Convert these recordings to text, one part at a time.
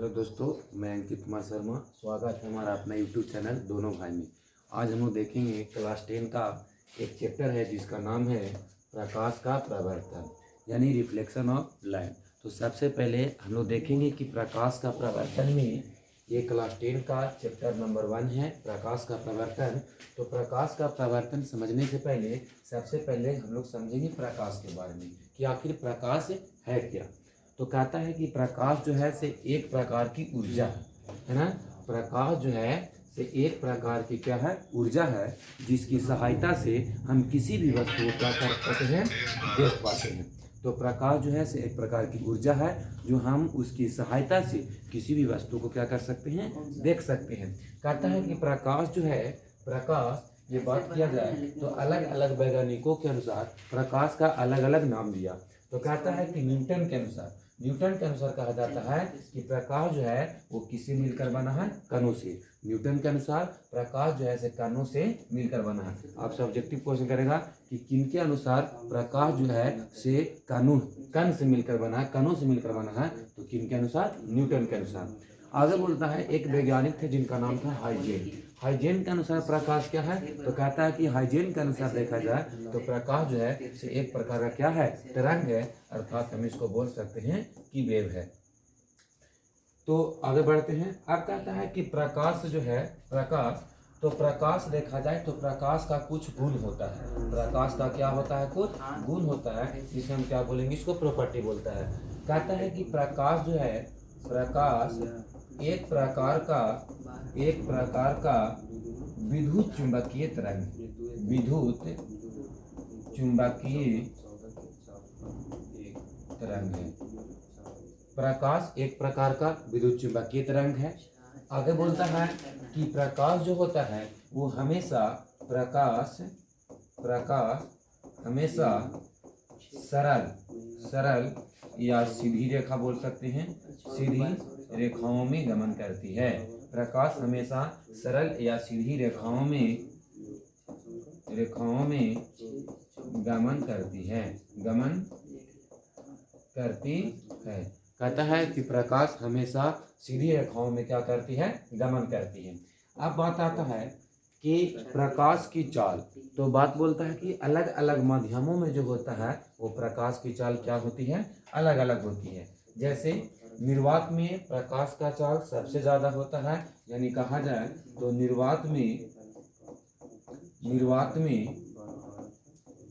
Hello दोस्तों, मैं अंकित कुमार शर्मा। स्वागत है हमारा अपना यूट्यूब चैनल दोनों भाई में। आज हम लोग देखेंगे क्लास 10 का एक चैप्टर है जिसका नाम है प्रकाश का प्रवर्तन यानी रिफ्लेक्शन ऑफ लाइट। तो सबसे पहले हम लोग देखेंगे कि प्रकाश का प्रवर्तन में ये क्लास 10 का चैप्टर नंबर 1 है, प्रकाश का प्रवर्तन। तो प्रकाश का प्रवर्तन समझने से पहले सबसे पहले हम लोग समझेंगे प्रकाश के बारे में कि आखिर प्रकाश है क्या। तो कहता है कि प्रकाश जो है से एक प्रकार की ऊर्जा है ना। प्रकाश जो है से एक प्रकार की क्या है, ऊर्जा है, जिसकी सहायता से हम किसी भी वस्तु को क्या कर पाते हैं, देख पाते हैं। तो प्रकाश जो है से एक प्रकार की ऊर्जा है जो हम उसकी सहायता से किसी भी वस्तु को क्या कर सकते हैं, देख सकते हैं। कहता है कि प्रकाश जो है, प्रकाश ये बात किया जाए तो अलग अलग वैज्ञानिकों के अनुसार प्रकाश का अलग अलग नाम दिया। तो कहता है कि न्यूटन के अनुसार कहा जाता है कि प्रकाश जो है वो किससे मिलकर बना है, कणों से। न्यूटन के अनुसार प्रकाश जो है से कणों से मिलकर बना है। आप सब्जेक्टिव क्वेश्चन करेगा कि किनके अनुसार प्रकाश जो है से कण से मिलकर बना है, कणों से मिलकर बना है। तो किनके अनुसार, न्यूटन के अनुसार। आगे बोलता है एक वैज्ञानिक थे जिनका नाम था हाइजेन के अनुसार प्रकाश क्या है। तो कहता है कि हाइजेन के अनुसार देखा जाए तो प्रकाश जो है से एक प्रकार का क्या है, तरंग है, अर्थात हम इसको बोल सकते हैं कि वेव है। तो आगे बढ़ते हैं। अब कहता है कि प्रकाश जो है, प्रकाश देखा जाए तो प्रकाश का कुछ गुण होता है। प्रकाश का क्या होता है, कुछ गुण होता है, जिसे हम क्या बोलेंगे, इसको प्रॉपर्टी बोलता है। कहता है कि प्रकाश जो है, प्रकाश एक प्रकार का विद्युत चुंबकीय तरंग है। प्रकाश एक प्रकार का विद्युत चुंबकीय तरंग है। आगे बोलता है कि प्रकाश जो होता है वो हमेशा सरल या सीधी रेखा बोल सकते हैं, सीधी रेखाओं में गमन करती है। प्रकाश हमेशा सरल या सीधी रेखाओं में गमन करती है। कहता है कि प्रकाश हमेशा सीधी रेखाओं में क्या करती है, गमन करती है। अब बात आता है कि प्रकाश की चाल। तो बात बोलता है कि अलग अलग माध्यमों में जो होता है वो प्रकाश की चाल क्या होती है, अलग अलग होती है। जैसे निर्वात में प्रकाश का चाल सबसे ज्यादा होता है, यानी कहा जाए तो निर्वात में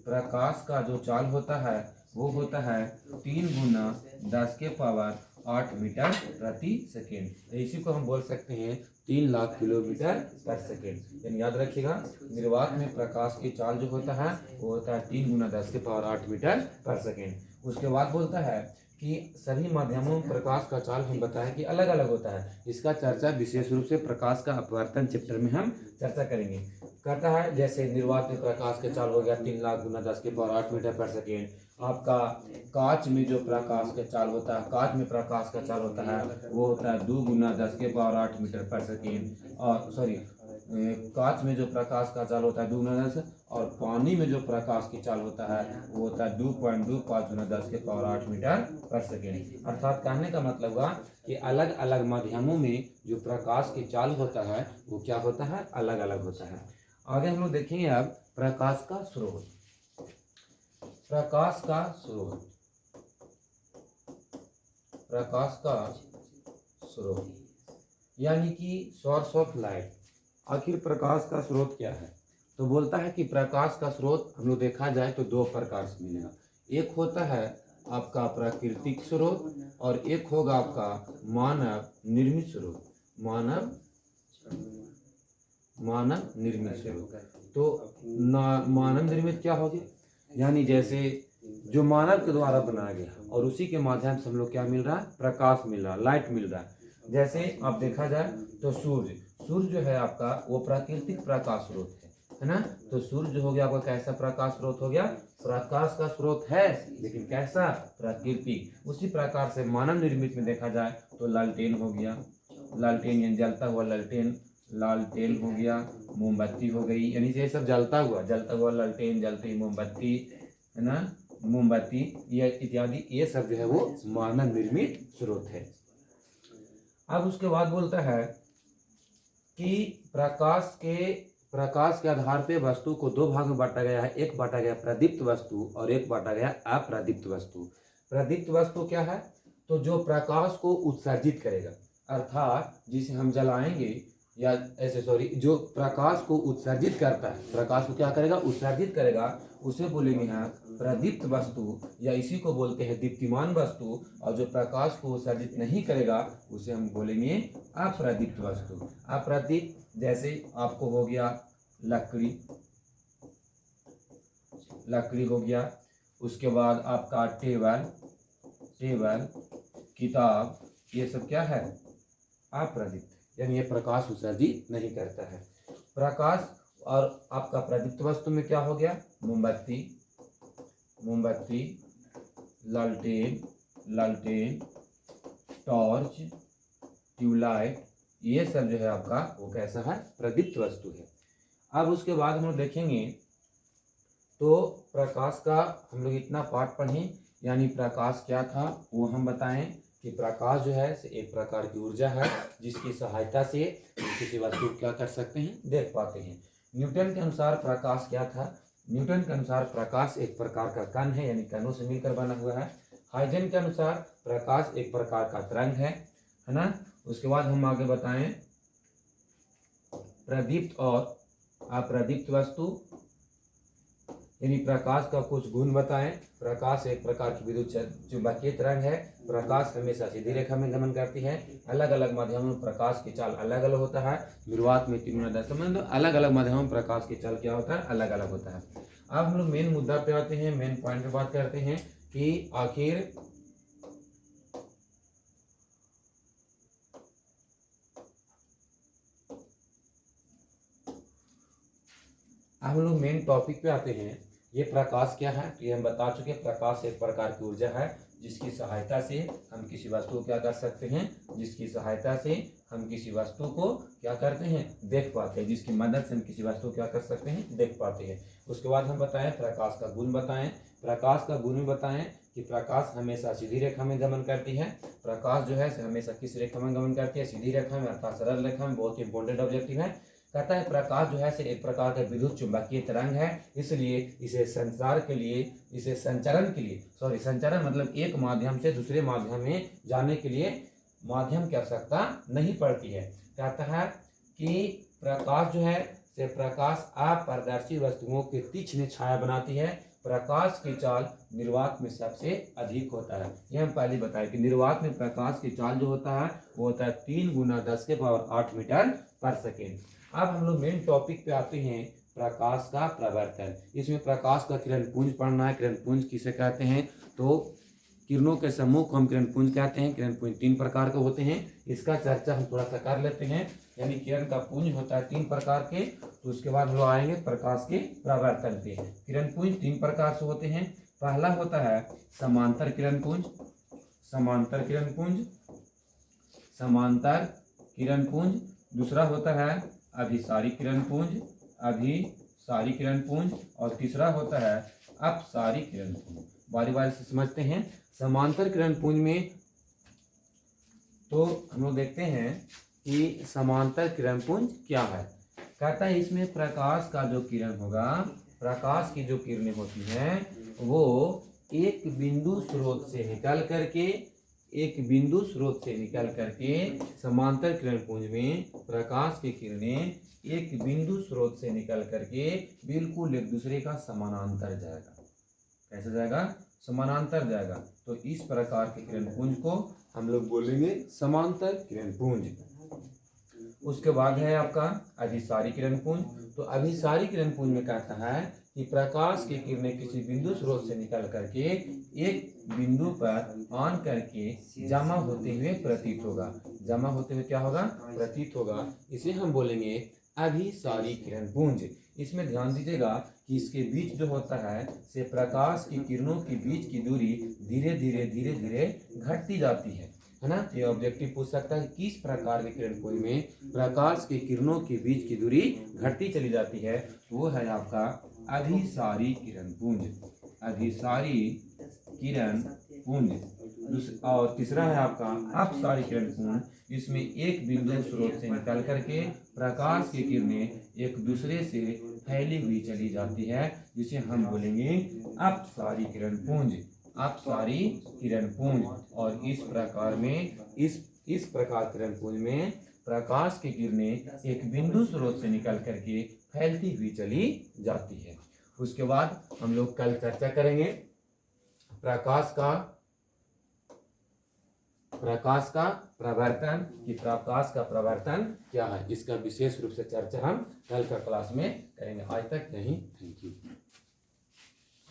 प्रकाश का जो चाल होता है वो होता है 3 गुना 10 के पावर 8 मीटर प्रति सेकेंड। तो इसी को हम बोल सकते हैं 3 लाख किलोमीटर पर सेकेंड। यानी याद रखिएगा, निर्वात में प्रकाश की चाल जो होता है वो होता है 3 गुना 10 के पावर 8 मीटर पर सेकेंड। उसके बाद बोलता है कि सभी माध्यमों में प्रकाश का चाल हम बताएं कि अलग अलग होता है। इसका चर्चा विशेष रूप से प्रकाश का अपवर्तन चैप्टर में हम चर्चा करेंगे। कहता है जैसे निर्वात में प्रकाश का चाल हो गया 3 लाख गुना 10 के पावर 8 मीटर पर सेकेंड। आपका कांच में जो प्रकाश का चाल होता है, कांच में प्रकाश का चाल होता है वो होता है 2 गुना 10 के पावर 8 मीटर पर सेकेंड। और कांच में जो प्रकाश का चाल होता है 2 गुना 10, और पानी में जो प्रकाश की चाल होता है वो होता है 2.25 गुना 10 के पावर 8 मीटर पर सेकेंड। अर्थात कहने का मतलब हुआ कि अलग अलग माध्यमों में जो प्रकाश की चाल होता है वो क्या होता है, अलग अलग होता है। आगे हम लोग देखेंगे अब प्रकाश का स्रोत। यानी कि सोर्स ऑफ लाइट। आखिर प्रकाश का स्रोत क्या है। तो बोलता है कि प्रकाश का स्रोत हम लोग देखा जाए तो 2 प्रकार से मिलेगा। एक होता है आपका प्राकृतिक स्रोत और एक होगा आपका मानव निर्मित स्रोत। तो मानव निर्मित क्या हो गया, यानी जैसे जो मानव के द्वारा बनाया गया और उसी के माध्यम से हम लोग क्या मिल रहा है, प्रकाश मिल रहा है, लाइट मिल रहा है। जैसे आप देखा जाए तो सूर्य जो है आपका वो प्राकृतिक प्रकाश स्रोत है ना। तो सूर्य जो हो गया आपका कैसा प्रकाश स्रोत हो गया, प्रकाश का स्रोत है, लेकिन कैसा, प्राकृतिक। उसी प्रकार से मानव निर्मित में देखा जाए तो लालटेन हो गया, लालटेन यानी जलता हुआ लालटेन हो गया, मोमबत्ती हो गई, यानी ये सब जलता हुआ लालटेन, जलती मोमबत्ती है ना, मोमबत्ती ये इत्यादि, ये सब जो है वो मानव निर्मित स्रोत है। अब उसके बाद बोलता है कि प्रकाश के आधार पे वस्तु को दो भाग में बांटा गया है। एक बांटा गया प्रदीप्त वस्तु और एक बांटा गया अप्रदीप्त वस्तु। प्रदीप्त वस्तु क्या है? तो जो प्रकाश को उत्सर्जित करेगा, अर्थात जिसे हम जलाएंगे या ऐसे सॉरी, जो प्रकाश को उत्सर्जित करता है, प्रकाश को क्या करेगा? उत्सर्जित करेगा, उसे बोलेंगे हम प्रदीप्त वस्तु, या इसी को बोलते हैं दीप्तिमान वस्तु। और जो प्रकाश को उत्सर्जित नहीं करेगा उसे हम बोलेंगे अप्रदीप्त वस्तु। अप्रदीप्त जैसे आपको हो गया लकड़ी हो गया, उसके बाद आपका टेबल, किताब, ये सब क्या है? अप्रदीप्त, यानी ये प्रकाश उत्सर्जित नहीं करता है। प्रकाश और आपका प्रदीप्त वस्तु में क्या हो गया? मोमबत्ती, लालटेन, टॉर्च, ट्यूबलाइट, ये सब जो है आपका वो कैसा है? प्रदीप्त वस्तु है। अब उसके बाद हम लोग देखेंगे तो प्रकाश का हम लोग इतना पाठ पढ़ें, यानी प्रकाश क्या था वो हम बताएं कि प्रकाश जो है एक प्रकार की ऊर्जा है जिसकी सहायता से किसी वस्तु को क्या कर सकते हैं? देख पाते हैं। न्यूटन के अनुसार प्रकाश क्या था? न्यूटन के अनुसार प्रकाश एक प्रकार का कण है, यानी कणों से मिलकर बना हुआ है। हाइजन के अनुसार प्रकाश एक प्रकार का तरंग है ना। उसके बाद हम आगे बताएं प्रदीप्त और अप्रदीप्त वस्तु, यानी प्रकाश का कुछ गुण बताएं। प्रकाश एक प्रकार की विद्युत चुंबकीय तरंग है। प्रकाश हमेशा सीधी रेखा में गमन करती है। अलग अलग माध्यमों में प्रकाश की चाल अलग अलग होता है। निर्वात में 3 अलग अलग माध्यमों में प्रकाश की चाल क्या होता है? अलग अलग होता है। अब हम लोग मेन मुद्दा पे आते हैं, मेन पॉइंट पे बात करते हैं कि आखिर हम लोग मेन टॉपिक पे आते हैं। ये प्रकाश क्या है? ये हम बता चुके हैं। प्रकाश एक प्रकार की ऊर्जा है जिसकी सहायता से हम किसी वस्तु को क्या कर सकते हैं? जिसकी सहायता से हम किसी वस्तु को क्या करते हैं? देख पाते हैं। जिसकी मदद से हम किसी वस्तु को क्या कर सकते हैं? देख पाते हैं। उसके बाद हम बताएं प्रकाश का गुण बताएं। प्रकाश का गुण बताएं कि प्रकाश हमेशा सीधी रेखा में गमन करती है। प्रकाश जो है हमेशा किस रेखा में गमन करती है? सीधी रेखा में, अर्थात सरल रेखा में। बहुत ही इंपॉर्टेंट ऑब्जेक्टिव है। कहता है प्रकाश जो है एक प्रकार का विद्युत चुंबकीय तरंग है, इसलिए इसे संचारण के लिए संचारण मतलब एक माध्यम से दूसरे माध्यम में जाने के लिए माध्यम की आवश्यकता नहीं पड़ती है। कहता है कि प्रकाश जो है प्रकाश अपारदर्शी वस्तुओं की तीक्ष्ण छाया बनाती है। प्रकाश की चाल निर्वात में सबसे अधिक होता है। यह हम पहले बताए कि निर्वात में प्रकाश की चाल जो होता है वो होता है 3 × 10⁸ मीटर पर सेकेंड। अब हम लोग मेन टॉपिक पे आते हैं, प्रकाश का प्रवर्तन। इसमें प्रकाश का किरण पुंज पढ़ना है। किरण पुंज किसे कहते हैं? तो किरणों के समूह को हम किरण पुंज कहते हैं। किरण पुंज 3 प्रकार के होते हैं। इसका चर्चा हम थोड़ा सा कर लेते हैं। यानी किरण का पुंज होता है 3 प्रकार के। तो उसके बाद हम लोग आएंगे प्रकाश के प्रवर्तन पे। किरण पुंज 3 प्रकार से होते हैं। पहला होता है समांतर किरण पुंज, किरण पुंज। दूसरा होता है अभिसारी किरण पुंज, और तीसरा होता है अपसारी किरण पुंज। बारी बारी से समझते हैं। समांतर किरण पुंज में तो हम लोग देखते हैं कि समांतर किरण पुंज क्या है। कहता है इसमें प्रकाश का जो किरण होगा, प्रकाश की जो किरणें होती हैं वो एक बिंदु स्रोत से निकल करके समांतर किरण पुंज में प्रकाश की किरणें एक बिंदु स्रोत से निकल करके बिल्कुल एक दूसरे का समानांतर जाएगा। कैसे जाएगा? समानांतर जाएगा। तो इस प्रकार के किरण पुंज को हम लोग बोलेंगे समांतर किरण पुंज। उसके बाद है आपका अभिसारी किरण पुंज। तो अभिसारी किरण पुंज में कहता है कि प्रकाश की किरणें किसी बिंदु स्रोत से निकल करके एक बिंदु पर आन करके जमा होते हुए प्रतीत होगा। जमा होते हुए क्या होगा? प्रतीत होगा। इसे हम बोलेंगे अभिसारी किरण पुंज। इसमें ध्यान दीजिएगा कि इसके बीच जो होता है से प्रकाश की किरणों के बीच की दूरी धीरे धीरे घटती जाती है ना। ये ऑब्जेक्टिव पूछ सकता है किस प्रकार के किरण पुंज में प्रकाश की किरणों के बीच की दूरी घटती चली जाती है। वो है आपका अभिसारी किरण पुंज। और तीसरा है आपका अपसारी किरण पुंज। इसमें एक बिंदु स्रोत से निकल करके प्रकाश की किरणें एक दूसरे से फैली हुई चली जाती है, जिसे हम बोलेंगे अपसारी किरण पुंज, अपसारी किरण पुंज। और इस प्रकार में इस प्रकार किरण पुंज में प्रकाश की किरणें एक बिंदु स्रोत से निकल करके फैलती हुई चली जाती है। उसके बाद हम लोग कल चर्चा करेंगे प्रकाश का प्रवर्तन, कि प्रकाश का प्रवर्तन क्या है। इसका विशेष रूप से चर्चा हम कल का क्लास में करेंगे। आज तक यही, थैंक यू।